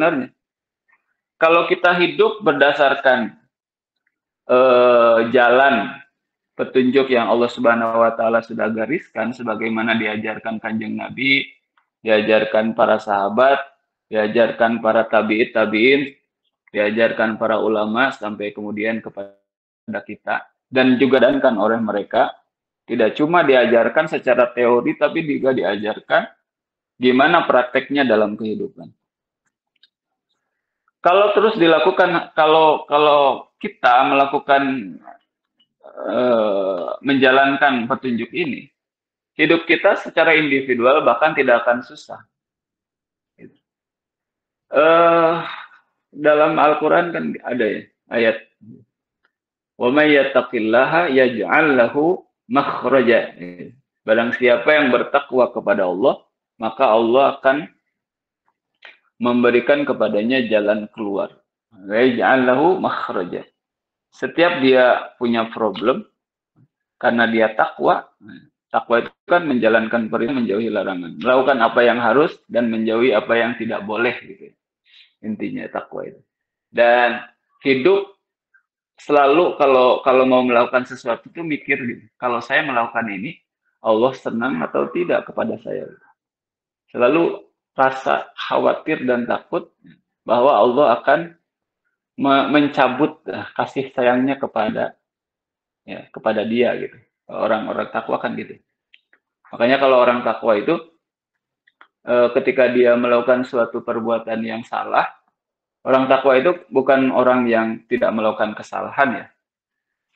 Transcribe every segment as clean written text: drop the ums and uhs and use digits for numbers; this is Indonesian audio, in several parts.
sebenarnya. Kalau kita hidup berdasarkan jalan petunjuk yang Allah Subhanahu wa taala sudah gariskan sebagaimana diajarkan Kanjeng Nabi, diajarkan para sahabat, diajarkan para tabi'in, diajarkan para ulama sampai kemudian kepada kita dan juga diajarkan oleh mereka, tidak cuma diajarkan secara teori tapi juga diajarkan gimana prakteknya dalam kehidupan. Kalau terus dilakukan, kalau kita melakukan menjalankan petunjuk ini, hidup kita secara individual bahkan tidak akan susah. Dalam Al-Quran kan ada ya ayat, wa may yattaqillaha yaj'al lahu makhraja. Barang siapa yang bertakwa kepada Allah, maka Allah akan memberikan kepadanya jalan keluar. Yaj'al lahu makhraja. Setiap dia punya problem, karena dia takwa, takwa itu kan menjalankan perintah, menjauhi larangan, melakukan apa yang harus dan menjauhi apa yang tidak boleh, gitu. Intinya takwa itu. Dan hidup selalu kalau mau melakukan sesuatu itu mikir gitu. Kalau saya melakukan ini, Allah senang atau tidak kepada saya. Selalu rasa khawatir dan takut bahwa Allah akan mencabut kasih sayangnya kepada dia gitu. Orang-orang takwa kan gitu. Makanya kalau orang takwa itu ketika dia melakukan suatu perbuatan yang salah, orang takwa itu bukan orang yang tidak melakukan kesalahan ya.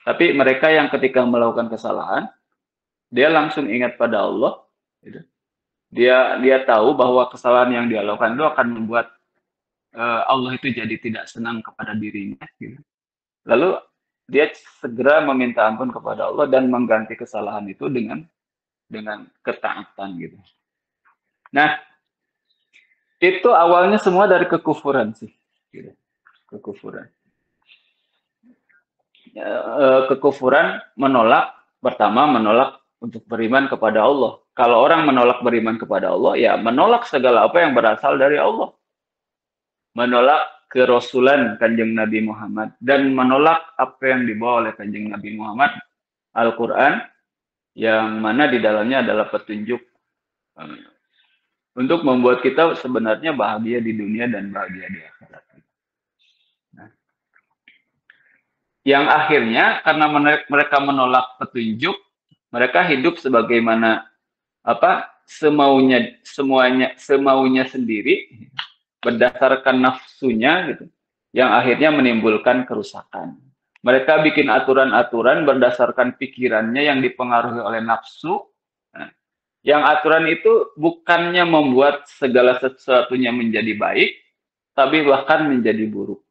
Tapi mereka yang ketika melakukan kesalahan, dia langsung ingat pada Allah. Gitu. Dia tahu bahwa kesalahan yang dia lakukan itu akan membuat Allah itu jadi tidak senang kepada dirinya. Gitu. Lalu dia segera meminta ampun kepada Allah dan mengganti kesalahan itu dengan ketaatan gitu. Nah, itu awalnya semua dari kekufuran sih. Gitu. Kekufuran. Kekufuran pertama menolak untuk beriman kepada Allah. Kalau orang menolak beriman kepada Allah, ya menolak segala apa yang berasal dari Allah. Menolak kerasulan Kanjeng Nabi Muhammad dan menolak apa yang dibawa oleh Kanjeng Nabi Muhammad, Al-Quran, yang mana di dalamnya adalah petunjuk untuk membuat kita sebenarnya bahagia di dunia dan bahagia di akhirat. Nah, yang akhirnya karena mereka menolak petunjuk, mereka hidup sebagaimana semaunya sendiri, berdasarkan nafsunya gitu, yang akhirnya menimbulkan kerusakan. Mereka bikin aturan-aturan berdasarkan pikirannya yang dipengaruhi oleh nafsu. Nah, yang aturan itu bukannya membuat segala sesuatunya menjadi baik, tapi bahkan menjadi buruk.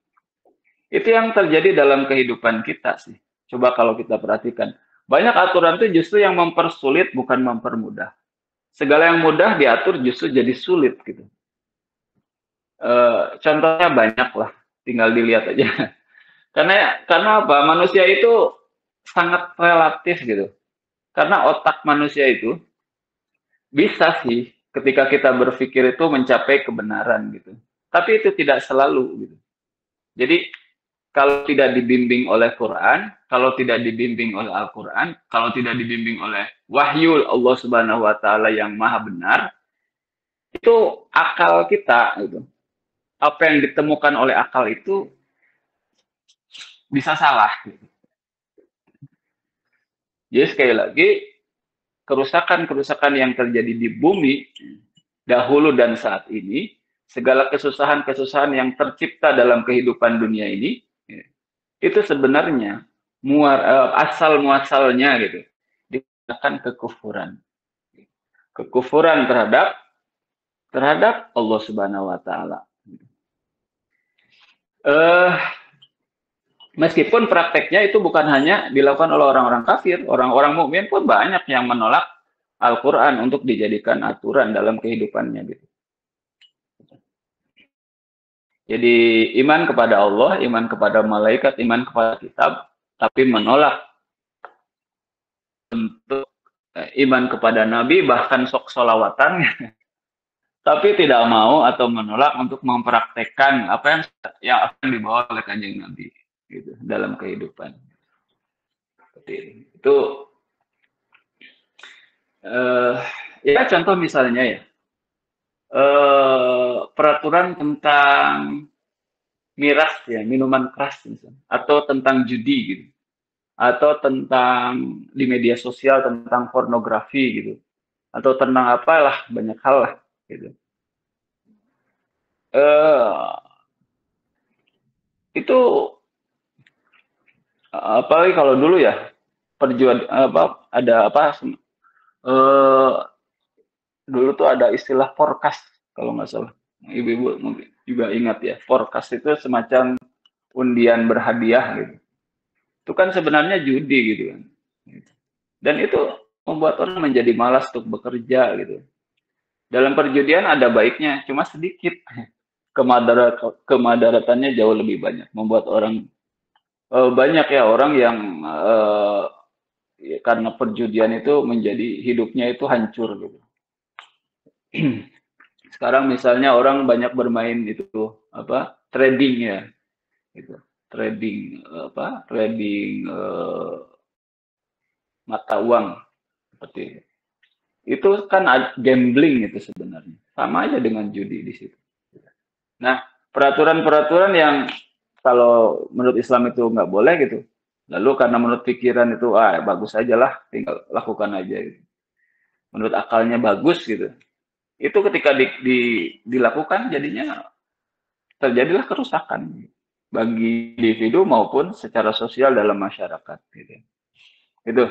Itu yang terjadi dalam kehidupan kita sih. Coba kalau kita perhatikan. Banyak aturan itu justru yang mempersulit, bukan mempermudah. Segala yang mudah diatur justru jadi sulit gitu. Contohnya banyak lah, tinggal dilihat aja. Karena apa? Manusia itu sangat relatif gitu. Karena otak manusia itu bisa sih ketika kita berpikir itu mencapai kebenaran gitu. Tapi itu tidak selalu gitu. Jadi kalau tidak dibimbing oleh Quran, kalau tidak dibimbing oleh Al-Quran, kalau tidak dibimbing oleh wahyu Allah Subhanahu wa taala yang maha benar, itu akal kita gitu. Apa yang ditemukan oleh akal itu bisa salah. Jadi sekali lagi, kerusakan-kerusakan yang terjadi di bumi dahulu dan saat ini, segala kesusahan-kesusahan yang tercipta dalam kehidupan dunia ini, itu sebenarnya asal muasalnya gitu, dikatakan kekufuran. Kekufuran terhadap Allah Subhanahu wa taala. Meskipun prakteknya itu bukan hanya dilakukan oleh orang-orang kafir, orang-orang mukmin pun banyak yang menolak Al-Quran untuk dijadikan aturan dalam kehidupannya gitu. Jadi iman kepada Allah, iman kepada malaikat, iman kepada kitab, tapi menolak untuk iman kepada Nabi, bahkan sok solawatan, tapi tidak mau atau menolak untuk mempraktekkan apa yang akan dibawa oleh Kanjeng Nabi gitu dalam kehidupan. Seperti itu. Eh, ya contoh misalnya ya, peraturan tentang miras ya, minuman keras misalnya, atau tentang judi gitu, atau tentang di media sosial tentang pornografi gitu, atau tentang apalah banyak hal lah gitu. Eh, itu apalagi kalau dulu ya perjuangan apa ada apa eh, dulu tuh ada istilah forecast kalau nggak salah. Ibu-ibu mungkin juga ingat ya, forecast itu semacam undian berhadiah gitu. Itu kan sebenarnya judi gitu kan. Dan itu membuat orang menjadi malas untuk bekerja gitu. Dalam perjudian ada baiknya, cuma sedikit. Kemadaratannya jauh lebih banyak. Membuat orang banyak ya orang yang ya, karena perjudian itu menjadi hidupnya itu hancur gitu. Sekarang misalnya orang banyak bermain itu apa trading ya, gitu. Trading apa? Trading mata uang seperti itu. Itu kan gambling itu sebenarnya. Sama aja dengan judi di situ. Nah, peraturan-peraturan yang kalau menurut Islam itu nggak boleh gitu. Lalu karena menurut pikiran itu bagus aja lah, tinggal lakukan aja gitu. Menurut akalnya bagus gitu. Itu ketika dilakukan jadinya terjadilah kerusakan bagi individu maupun secara sosial dalam masyarakat gitu. Itu.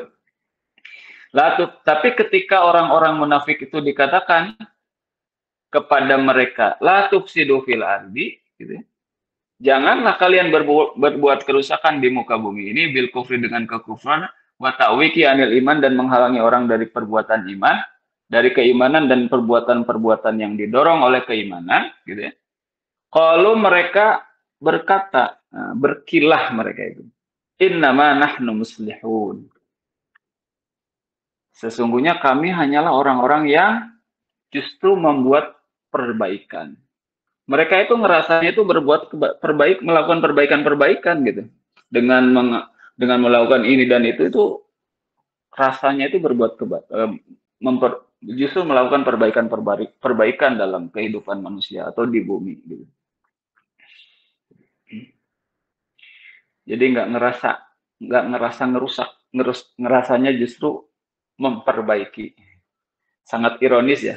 Lalu, tapi ketika orang-orang munafik itu dikatakan kepada mereka, la tufsidu fil ardi, gitu ya. Janganlah kalian berbuat kerusakan di muka bumi ini bil kufri dengan kekufuran, wa ta'wiki anil iman dan menghalangi orang dari perbuatan iman, dari keimanan dan perbuatan-perbuatan yang didorong oleh keimanan, gitu ya. Kalau mereka berkata, berkilah mereka itu. Innama nahnu muslihun. Sesungguhnya kami hanyalah orang-orang yang justru membuat perbaikan. Mereka itu ngerasanya itu berbuat melakukan perbaikan-perbaikan gitu. Dengan melakukan ini dan itu rasanya itu berbuat justru melakukan perbaikan dalam kehidupan manusia atau di bumi gitu. Jadi nggak ngerasa ngerusak, ngerasanya justru memperbaiki. Sangat ironis ya.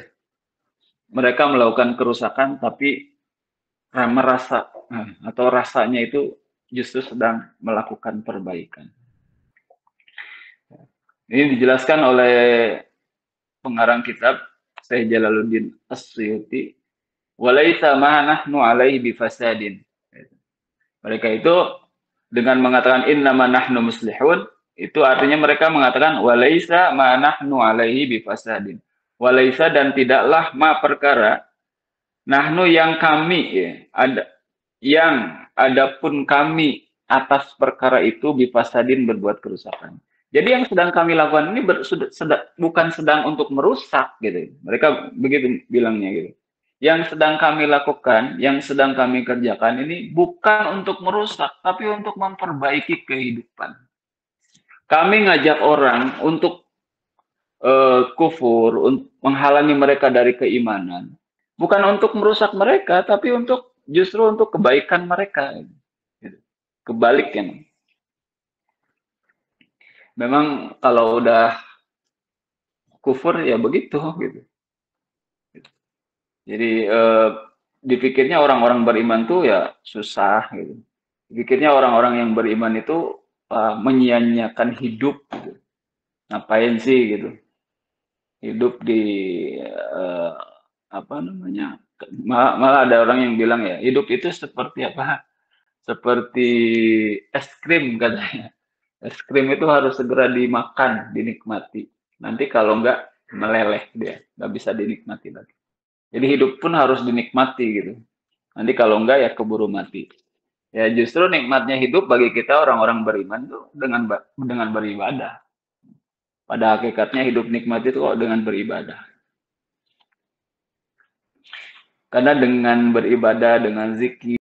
Mereka melakukan kerusakan tapi merasa atau rasanya itu justru sedang melakukan perbaikan. Ini dijelaskan oleh pengarang kitab Syekh Jalaluddin As-Suyuti, walaisa ma nahnu alaihi bifasadin. Mereka itu dengan mengatakan innama nahnu muslihun, itu artinya mereka mengatakan walaisa ma nahnu alaihi bifasadin. Walaisa dan tidaklah ma perkara nahnu yang kami ya, adapun kami atas perkara itu bifasadin berbuat kerusakan. Jadi yang sedang kami lakukan ini bukan sedang untuk merusak gitu. Mereka begitu bilangnya gitu. Yang sedang kami lakukan, yang sedang kami kerjakan ini bukan untuk merusak, tapi untuk memperbaiki kehidupan. Kami ngajak orang untuk kufur, untuk menghalangi mereka dari keimanan. Bukan untuk merusak mereka, tapi justru untuk kebaikan mereka. Gitu. Kebaliknya. Memang kalau udah kufur ya begitu gitu. Jadi dipikirnya orang-orang beriman tuh ya susah gitu. Dipikirnya orang-orang yang beriman itu menyia-nyiakan hidup gitu. Ngapain sih gitu. Hidup di apa namanya? Malah ada orang yang bilang ya, hidup itu seperti apa? Seperti es krim katanya. Es krim itu harus segera dimakan, dinikmati. Nanti kalau enggak meleleh dia, nggak bisa dinikmati lagi. Jadi hidup pun harus dinikmati gitu. Nanti kalau enggak ya keburu mati. Ya justru nikmatnya hidup bagi kita orang-orang beriman tuh dengan beribadah. Pada hakikatnya hidup nikmat itu kok dengan beribadah. Karena dengan beribadah, dengan zikir,